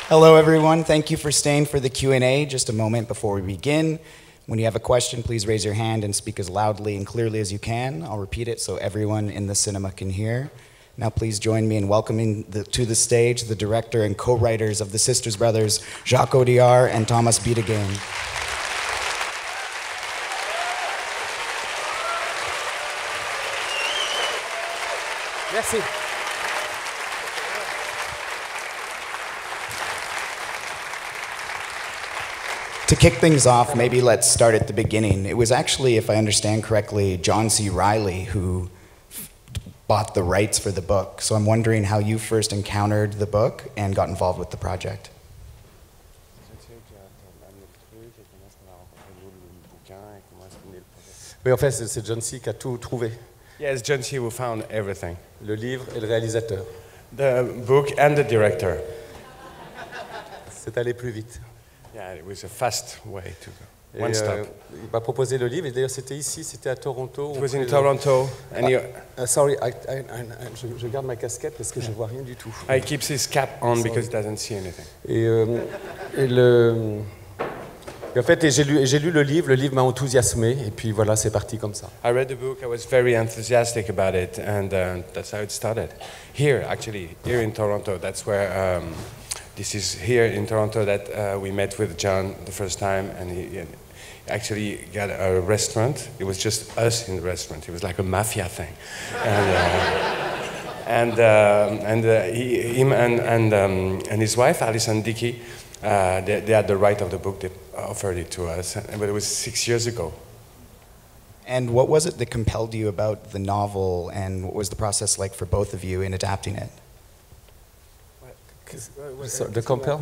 Hello, everyone. Thank you for staying for the Q&A. Just a moment before we begin. When you have a question, please raise your hand and speak as loudly and clearly as you can. I'll repeat it so everyone in the cinema can hear. Now, please join me in welcoming to the stage the director and co-writers of The Sisters Brothers, Jacques Audiard and Thomas Biedergain. Merci. To kick things off, maybe let's start at the beginning. It was actually, if I understand correctly, John C. Reilly who bought the rights for the book. So I'm wondering how you first encountered the book and got involved with the project. Oui, en fait, c'est John C. qui a tout trouvé. Yes, John C. who found everything. Le livre et le réalisateur. The book and the director. C'est allé plus vite. Yeah, it was a fast way to go. Et, One stop. il m'a proposé le livre, et d'ailleurs c'était ici, c'était à Toronto. It was in Toronto, and Sorry, je garde ma casquette parce que je vois rien du tout. he keeps his cap on because he doesn't see anything. En fait, j'ai lu le livre m'a enthousiasmé, et puis voilà, c'est parti comme ça. I read the book, I was very enthusiastic about it, and that's how it started. Here, actually, here in Toronto, that's where, this is here in Toronto that we met with John the first time, and he actually got a restaurant. It was just us in the restaurant. It was like a mafia thing. Him and his wife, Alison Dickey, they had the right of the book. They offered it to us, but it was 6 years ago. And what was it that compelled you about the novel, and what was the process like for both of you in adapting it? De compel.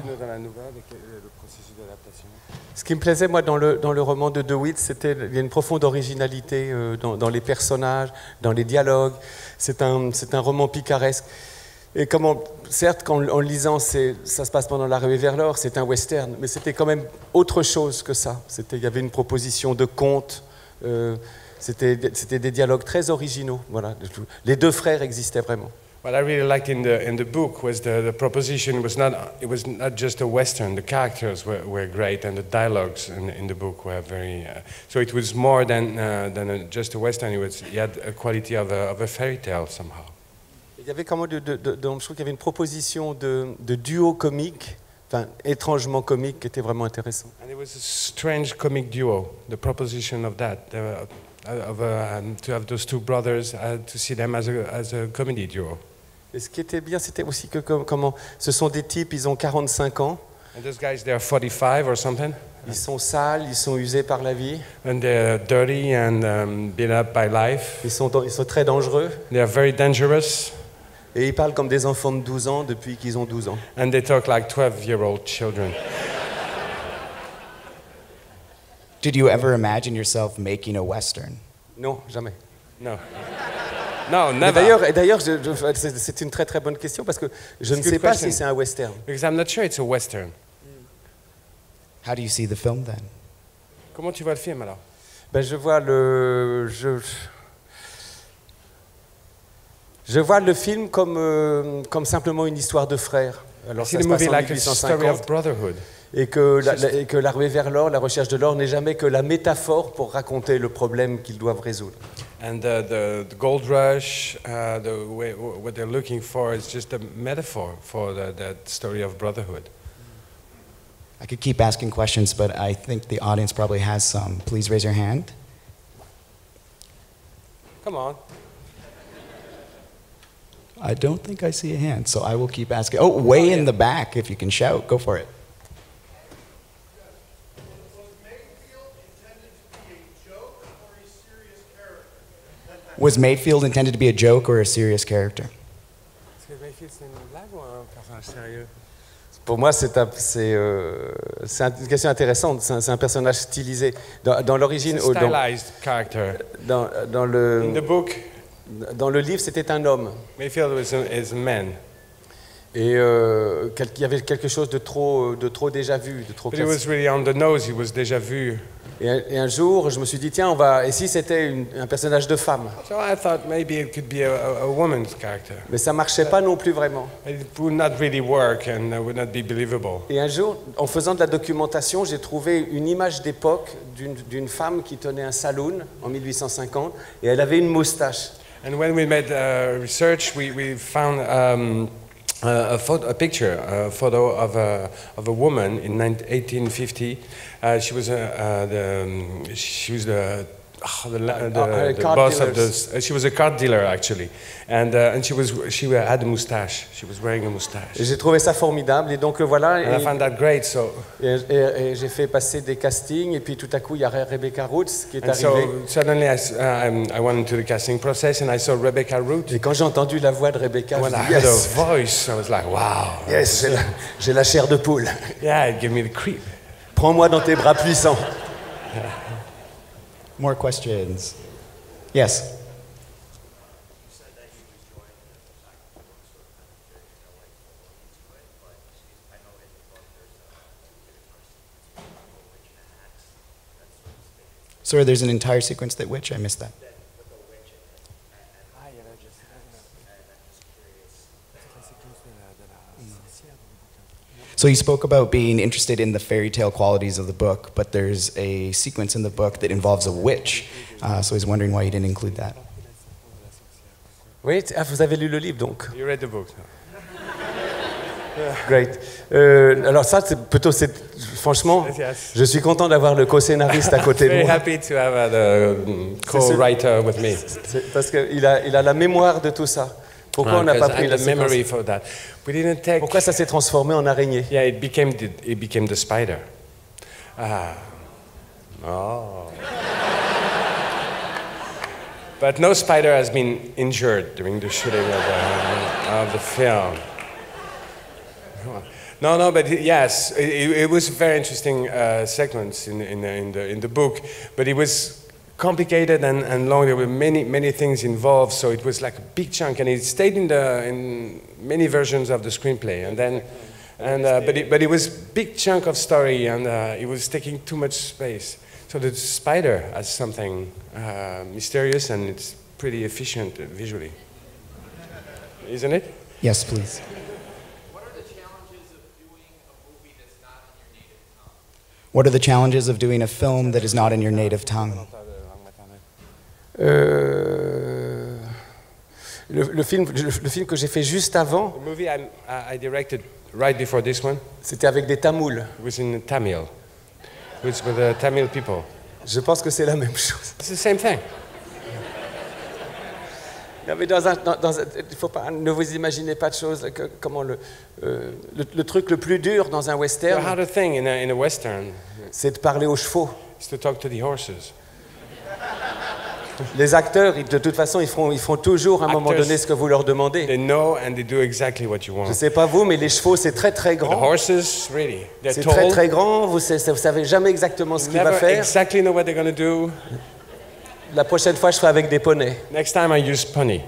Ce qui me plaisait, moi, dans le roman de DeWitt, c'était il y a une profonde originalité dans les personnages, dans les dialogues. C'est un roman picaresque. Et certes, en le lisant, ça se passe pendant la ruée vers l'or, c'est un western, mais c'était quand même autre chose que ça. Il y avait une proposition de conte, c'était des dialogues très originaux. Voilà. Les deux frères existaient vraiment. What I really liked in the book was the proposition was not just a western. The characters were great, and the dialogues in the book were very. So it was more than just a western. It had a quality of a fairy tale somehow. Il y avait je trouve qu'il y avait une proposition de duo comique, enfin étrangement comique, qui était vraiment intéressant. And it was a strange comic duo. The proposition of that, to have those two brothers, to see them as a comedy duo. Et ce qui était bien, c'était aussi que ce sont des types, ils ont 45 ans. And those guys, they're 45 or something. Ils sont sales, ils sont usés par la vie. And they're dirty and beat up by life. Ils sont très dangereux. They are very dangerous. Et ils parlent comme des enfants de 12 ans depuis qu'ils ont 12 ans. And they talk like 12-year-old children. Did you ever imagine yourself making a western? Non, jamais. No. No, never. D'ailleurs, c'est une très très bonne question parce que je ne sais pas si c'est un western. Because I'm not sure it's a western. How do you see the film then? Comment tu vois le film alors? Ben, je vois le film comme simplement une histoire de frères. Alors ça se passe en 1850. Et que la ruée vers l'or, la recherche de l'or n'est jamais que la métaphore pour raconter le problème qu'ils doivent résoudre. And the gold rush, what they're looking for is just a metaphor for that story of brotherhood. I could keep asking questions, but I think the audience probably has some. Please raise your hand. Come on. I don't think I see a hand, so I will keep asking. Oh, way in the back, if you can shout, go for it. Was Mayfield intended to be a joke or a serious character? Pour moi, c'est une question intéressante. C'est un personnage stylisé. Dans l'origine, stylized character. In the book, dans le livre, c'était un homme. Mayfield is a man. Et il y avait quelque chose de trop déjà vu, de trop classique. But it was really on the nose. He was déjà vu. Et un jour, je me suis dit, tiens, et si c'était un personnage de femme? So I thought maybe it could be a woman's character. Mais ça marchait pas non plus vraiment. It would not really work and would not be believable. Et un jour, en faisant de la documentation, j'ai trouvé une image d'époque d'une femme qui tenait un saloon en 1850 et elle avait une moustache. And when we made research, we found a picture, a photo of a woman in 1850. She was the boss of the. She was a card dealer actually, and she had a mustache. She was wearing a mustache. Et j'ai trouvé ça formidable et donc voilà. And I found that great. So. Et j'ai fait passer des castings et puis tout à coup il y a Rebecca Roots qui est arrivée. So suddenly I went into the casting process and I saw Rebecca Roots. Et quand j'ai entendu la voix de Rebecca, when I heard her voice, I was like, wow. Yes, j'ai la chair de poule. Yeah, it gave me the creep. Prends-moi dans tes bras puissants. More questions? Yes. Sorry, there's an entire sequence that which? I missed that. So you spoke about being interested in the fairy tale qualities of the book, but there's a sequence in the book that involves a witch. So I was wondering why you didn't include that. Oui, vous avez lu le livre donc. You read the book. Great. Alors ça, franchement, yes. Je suis content d'avoir le co-scénariste à côté de Very moi. happy to have the co-writer with me. Parce qu'il a la mémoire de tout ça. Pourquoi on n'a pas pris la memory séquence? for that. We didn't take. Pourquoi ça s'est transformé en araignée? Yeah, it became the spider. Oh. But no spider has been injured during the shooting of the film. No, but yes, it was a very interesting sequence in the book, but it was complicated and long. There were many things involved, so it was like a big chunk, and it stayed in many versions of the screenplay, but it was a big chunk of story, and it was taking too much space. So the spider has something mysterious, and it's pretty efficient visually, isn't it? Yes, please. What are the challenges of doing a film that is not in your native tongue? Le film que j'ai fait juste avant, The movie I directed right before this one, c'était avec des Tamouls. it was in Tamil. It was with the Tamil people. Je pense que c'est la même chose. It's the same thing. Non, mais il faut pas, ne vous imaginez pas de choses. Comment le truc le plus dur dans un The western, harder thing in a western c'est de parler aux chevaux. is to talk to the horses. Les acteurs, de toute façon, ils font toujours à un moment Actors, donné ce que vous leur demandez. They know and they do exactly what you Je ne want. sais pas vous, mais les chevaux, c'est très très The grand. horses, really, they're C'est très told. très grand. Vous savez jamais exactement ce qu'il va Never faire. exactly know what they're going to do. La prochaine fois, je ferai avec des poneys. Next time I use pony.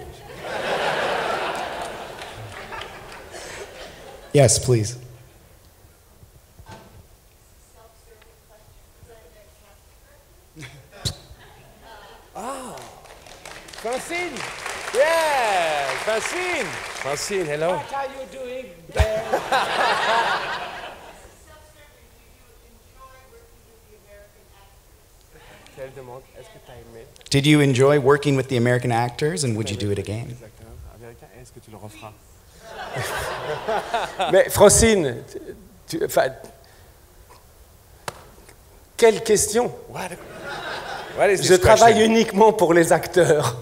Yes, please. Francine! Yes! Francine! Francine, hello. What are you doing there? Did you enjoy working with the American actors, and would you do it again? Mais Francine, quelle question? What is Je this travaille question? uniquement pour les acteurs.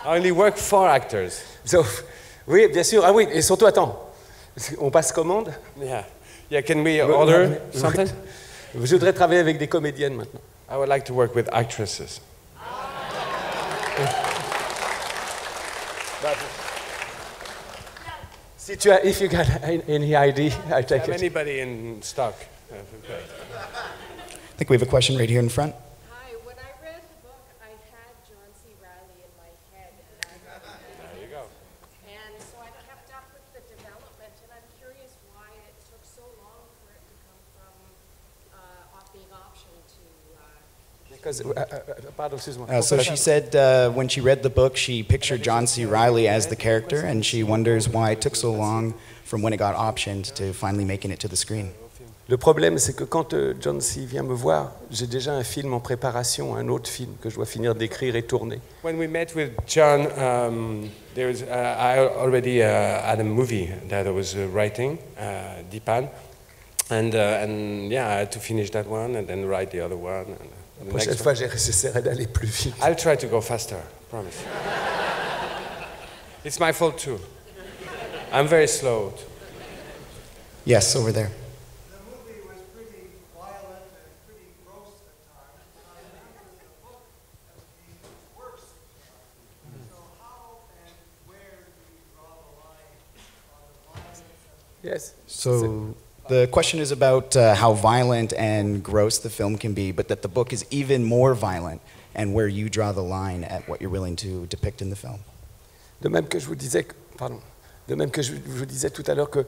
I only work for actors. Oui, bien sûr. Ah oui, et surtout, attends. On passe commande? Yeah. Yeah, can we order something? Je voudrais travailler avec des comédiennes maintenant. I would like to work with actresses. If you got any ID, I take Have it. anybody in stock? I think we have a question right here in front. Hi, when I read the book, I had John C. Reilly in my head. There you go. And so I kept up with the development, and I'm curious why it took so long for it to come from being optioned to Pardon, excuse-moi. So she said when she read the book, she pictured John C. Reilly as the character, and she wonders why it took so long from when it got optioned to finally making it to the screen. Le problème, c'est que quand John C. vient me voir, j'ai déjà un film en préparation, un autre film que je dois finir d'écrire et tourner. When we met with John, there was I already had a movie that I was writing, Dipan, and yeah, I had to finish that one and then write the other one. And La prochaine fois, j'essaierai d'aller plus vite. I'll try to go faster, promise. It's my fault too. I'm very slow. Yes, over there. Yes. So the question is about how violent and gross the film can be, but that the book is even more violent, and where you draw the line at what you're willing to depict in the film. De même que je vous disais, de même que je vous disais tout à l'heure que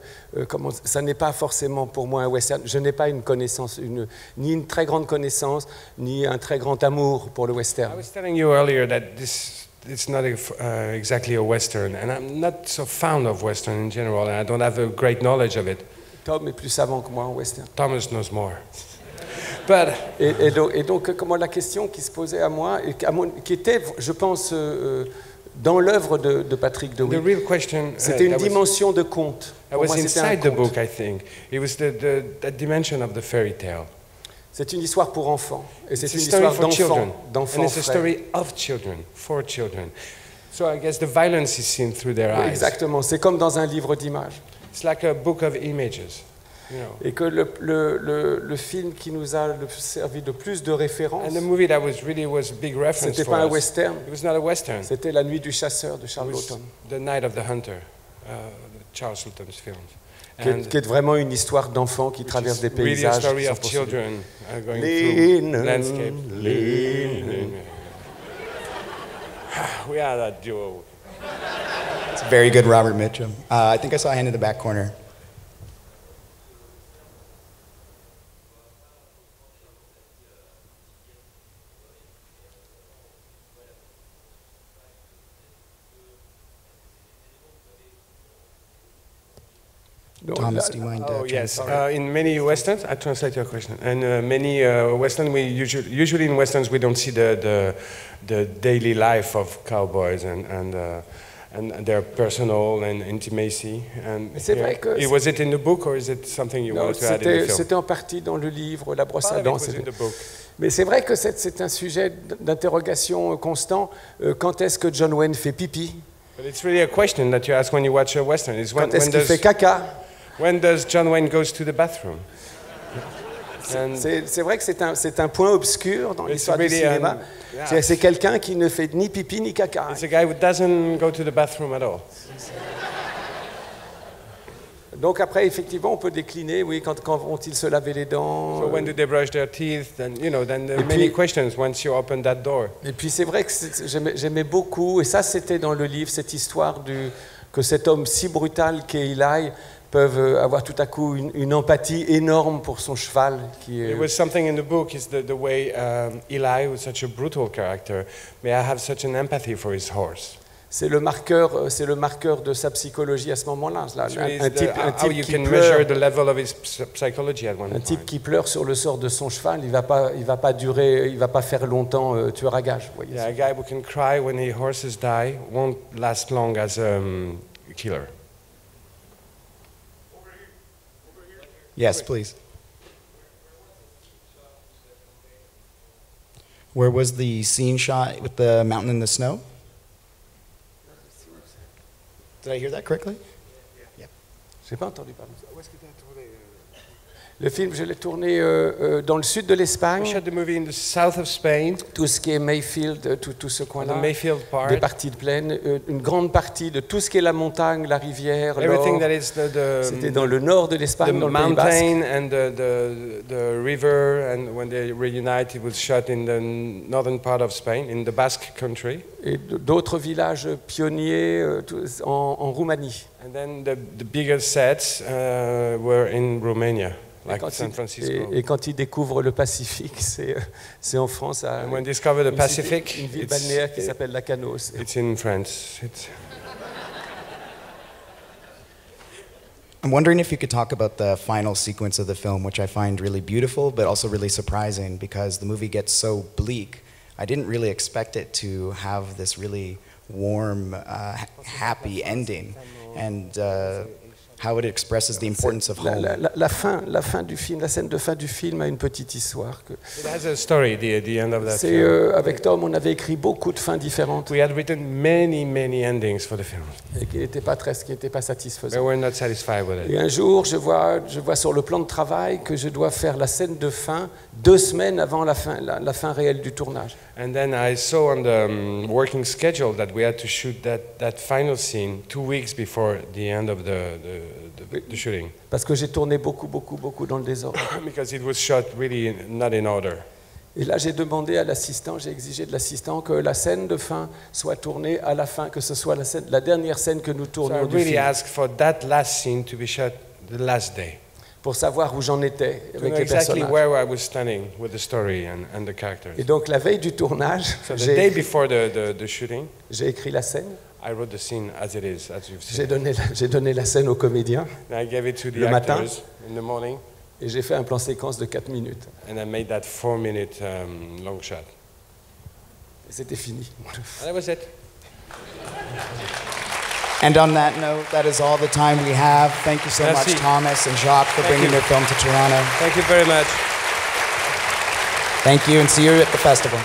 ça n'est pas forcément pour moi un western. Je n'ai pas une connaissance, ni une très grande connaissance, ni un très grand amour pour le western. I was telling you earlier that it's not exactly a western, and I'm not so fond of western in general, and I don't have a great knowledge of it. Tom est plus savant que moi en western. Thomas knows more. But Et donc, comment la question qui se posait à moi, qui était, je pense, dans l'œuvre de Patrick the DeWitt, real question c'était une that dimension de conte. Pour was moi, c'était un inside the conte. book, I think. It was the dimension of the fairy tale. C'est une histoire pour enfants. Et c'est It's une a story histoire for children, d'enfants and it's a frais. story of children, for children. So I guess the violence is seen through their Oui, eyes. exactement, c'est comme dans un livre d'images. It's like a book of images, you know. Et que le film qui nous a servi de plus de référence, And the movie that was big reference c'était for pas un us. western, It was not a western. c'était La Nuit du chasseur de It Charles was Laughton, The Night of the Hunter, Charles Laughton's film. qui est vraiment une histoire d'enfants qui traversent des Really a paysages. story sans of poursuivre. children going Lean, through landscape. lean. We are that duo. It's a very good Robert Mitchum. I think I saw a hand in the back corner. Donc, Thomas, là- do you mind? Oh yes, translating? in many westerns, I translate your question. And many westerns, we usually in westerns we don't see the daily life of cowboys and their personal and intimacy. And Mais c'est vrai que was it in the book or is it something you Non, wanted to add in the film? c'était en partie dans le livre La brosse Part à of it dents. was in the book. Mais c'est vrai que c'est un sujet d'interrogation constant. Quand est-ce que John Wayne fait pipi? But it's really a question that you ask when you watch a western. Is Quand est-ce qu'il fait caca? when does John Wayne goes to the bathroom? And C'est vrai que c'est un point obscur dans It's l'histoire du really cinéma. yeah. C'est quelqu'un qui ne fait ni pipi ni caca. it's a guy who doesn't go to the bathroom at all. Donc après, effectivement, on peut décliner, oui, quand vont-ils se laver les dents? So when do they brush their teeth? And then there are Et many puis- questions once you open that door. Et puis c'est vrai que j'aimais beaucoup, et ça c'était dans le livre, cette histoire que cet homme si brutal qu'est Eli peuvent avoir tout à coup une empathie énorme pour son cheval. Qui est, It was something in the book is the way Eli, who's such a brutal character, may I have such an empathy for his horse. c'est le marqueur de sa psychologie à ce moment-là. Là, It's really un type how you qui can pleure, measure the level of his psychology at one un type point. qui pleure sur le sort de son cheval, il va pas faire longtemps tueur à gage. Vous voyez. Yeah, a guy who can cry when his horses die won't last long as a killer. Yes, please. Where was the scene shot with the mountain and the snow? Did I hear that correctly? J'ai pas entendu parler. Le film, je l'ai tourné dans le sud de We l'Espagne, shot the movie in the south of Spain, tout ce qui est Mayfield, tout ce on the coin-là, Mayfield part. des parties de plaine, une grande partie de tout ce qui est la montagne, la rivière, Everything l'or. that is C'était dans le nord de the l'Espagne, dans le Pays Basque. mountain and the river, and when they reunite, it was shot in the northern part of Spain, in the Basque country. Et d'autres villages pionniers en Roumanie. And then the bigger sets were in Romania, like San Francisco. Et quand ils découvrent le Pacifique, c'est en France, à And when they discover the une Pacific, une ville balnéaire qui s'appelle Lacanos. it's in France. I'm wondering if you could talk about the final sequence of the film, which I find really beautiful, but also really surprising because the movie gets so bleak. I didn't really expect it to have this really warm, happy ending, and how it expresses the importance of home. La fin du film, la scène de fin du film a une petite histoire. It has a story, the end of that C'est film. avec Tom, on avait écrit beaucoup de fins différentes We had written many endings for the film. et qui n'étaient pas But satisfaisantes. we're not satisfied with it. Et un jour, je vois sur le plan de travail que je dois faire la scène de fin 2 semaines avant la fin réelle du tournage. And then I saw on the working schedule that we had to shoot that final scene 2 weeks before the end of the shooting. Parce que j'ai tourné beaucoup dans le désordre. Because it was shot really not in order. Et là, j'ai demandé à l'assistant, j'ai exigé de l'assistant que la scène de fin soit tournée à la fin, que ce soit la dernière scène que nous So I tournions du really film, asked for that last scene to be shot the last day. pour savoir où j'en étais To avec know les exactly personnages. where I was standing with the story and the characters. Et donc, la veille du tournage, So the day j'ai before the shooting, écrit la scène, I wrote the scene as it is, as you've j'ai seen. donné la scène aux comédiens, And I gave it to the Le matin. actors in the morning, et j'ai fait un plan séquence de 4 minutes. and I made that 4-minute long shot. Et c'était fini. And that was it. And on that note, that is all the time we have. Thank you so Merci. much, Thomas and Jacques, for Thank bringing you. your film to Toronto. Thank you very much. Thank you, and see you at the festival.